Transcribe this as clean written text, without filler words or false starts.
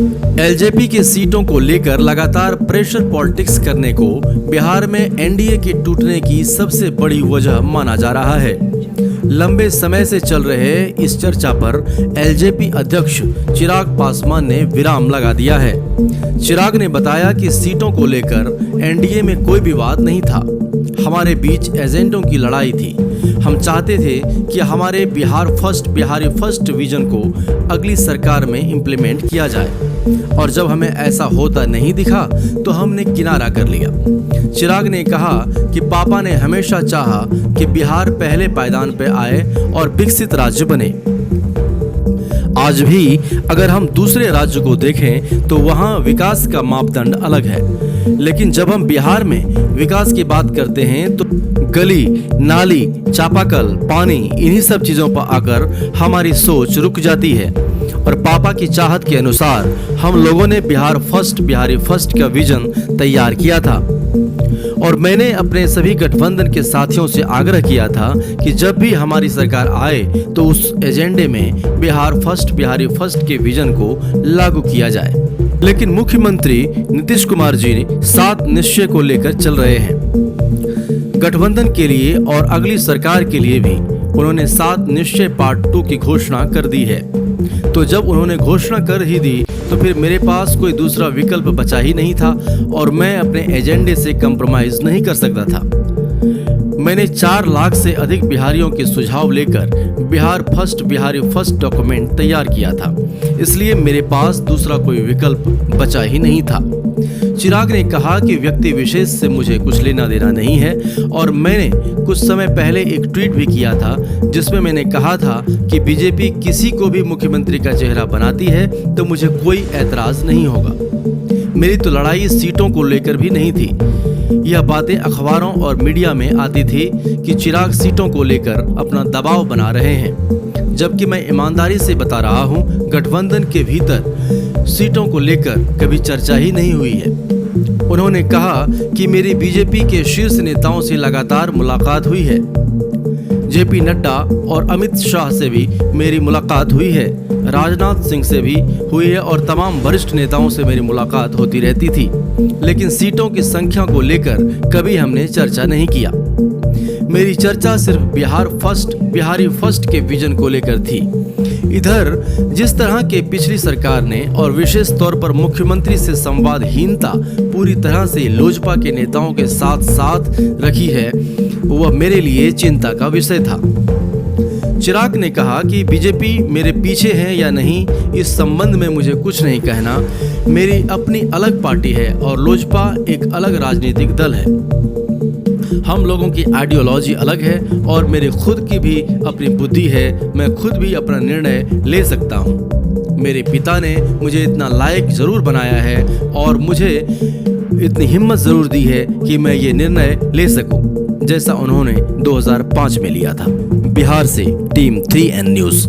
LJP की सीटों को लेकर लगातार प्रेशर पॉलिटिक्स करने को बिहार में एनडीए के टूटने की सबसे बड़ी वजह माना जा रहा है। लंबे समय से चल रहे इस चर्चा पर एलजेपी अध्यक्ष चिराग पासवान ने विराम लगा दिया है। चिराग ने बताया कि सीटों को लेकर एनडीए में कोई विवाद नहीं था, हमारे बीच एजेंडों की लड़ाई थी। हम चाहते थे कि हमारे बिहारी फर्स्ट विजन को अगली सरकार में इम्प्लीमेंट किया जाए, और जब हमें ऐसा होता नहीं दिखा तो हमने किनारा कर लिया। चिराग ने कहा कि पापा ने हमेशा चाहा कि बिहार पहले पायदान पर आए और विकसित राज्य बने। आज भी अगर हम दूसरे राज्य को देखें तो वहाँ विकास का मापदंड अलग है, लेकिन जब हम बिहार में विकास की बात करते हैं तो गली, नाली, चापाकल, पानी, इन्हीं सब चीजों पर आकर हमारी सोच रुक जाती है। और पापा की चाहत के अनुसार हम लोगों ने बिहारी फर्स्ट का विजन तैयार किया था, और मैंने अपने सभी गठबंधन के साथियों से आग्रह किया था कि जब भी हमारी सरकार आए तो उस एजेंडे में बिहारी फर्स्ट के विजन को लागू किया जाए। लेकिन मुख्यमंत्री नीतीश कुमार जी 7 निश्चय को लेकर चल रहे हैं। गठबंधन के लिए और अगली सरकार के लिए भी उन्होंने 7 निश्चय पार्ट 2 की घोषणा कर दी है। तो जब उन्होंने घोषणा कर ही दी तो फिर मेरे पास कोई दूसरा विकल्प बचा ही नहीं था, और मैं अपने एजेंडे से कंप्रोमाइज नहीं कर सकता था। मैंने 4 लाख से अधिक बिहारियों के सुझाव लेकर बिहारी फर्स्ट डॉक्यूमेंट तैयार किया था, इसलिए मेरे पास दूसरा कोई विकल्प बचा ही नहीं था। चिराग ने कहा कि व्यक्ति विशेष से मुझे कुछ लेना देना नहीं है, और मैंने कुछ समय पहले एक ट्वीट भी किया था जिसमें मैंने कहा था कि बीजेपी किसी को भी मुख्यमंत्री का चेहरा बनाती है तो मुझे कोई ऐतराज नहीं होगा। मेरी तो लड़ाई सीटों को लेकर भी नहीं थी। यह बातें अखबारों और मीडिया में आती थी कि चिराग सीटों को लेकर अपना दबाव बना रहे हैं, जबकि मैं ईमानदारी से बता रहा हूं, गठबंधन के भीतर सीटों को लेकर कभी चर्चा ही नहीं हुई है। उन्होंने कहा कि मेरी बीजेपी के शीर्ष नेताओं से लगातार मुलाकात हुई है। जेपी नड्डा और अमित शाह से भी मेरी मुलाकात हुई है, राजनाथ सिंह से भी हुई है, और तमाम वरिष्ठ नेताओं से मेरी मुलाकात होती रहती थी, लेकिन सीटों की संख्या को लेकर कभी हमने चर्चा नहीं किया। मेरी चर्चा सिर्फ बिहारी फर्स्ट के विजन को लेकर थी। इधर जिस तरह के पिछली सरकार ने और विशेष तौर पर मुख्यमंत्री से संवादहीनता पूरी तरह से लोजपा के नेताओं के साथ रखी है, वह मेरे लिए चिंता का विषय था। चिराग ने कहा कि बीजेपी मेरे पीछे है या नहीं, इस संबंध में मुझे कुछ नहीं कहना। मेरी अपनी अलग पार्टी है और लोजपा एक अलग राजनीतिक दल है। हम लोगों की आइडियोलॉजी अलग है और मेरे खुद की भी अपनी बुद्धि है। मैं खुद भी अपना निर्णय ले सकता हूँ। मेरे पिता ने मुझे इतना लायक जरूर बनाया है और मुझे इतनी हिम्मत जरूर दी है कि मैं ये निर्णय ले सकूं, जैसा उन्होंने 2005 में लिया था। बिहार से टीम 3N न्यूज़।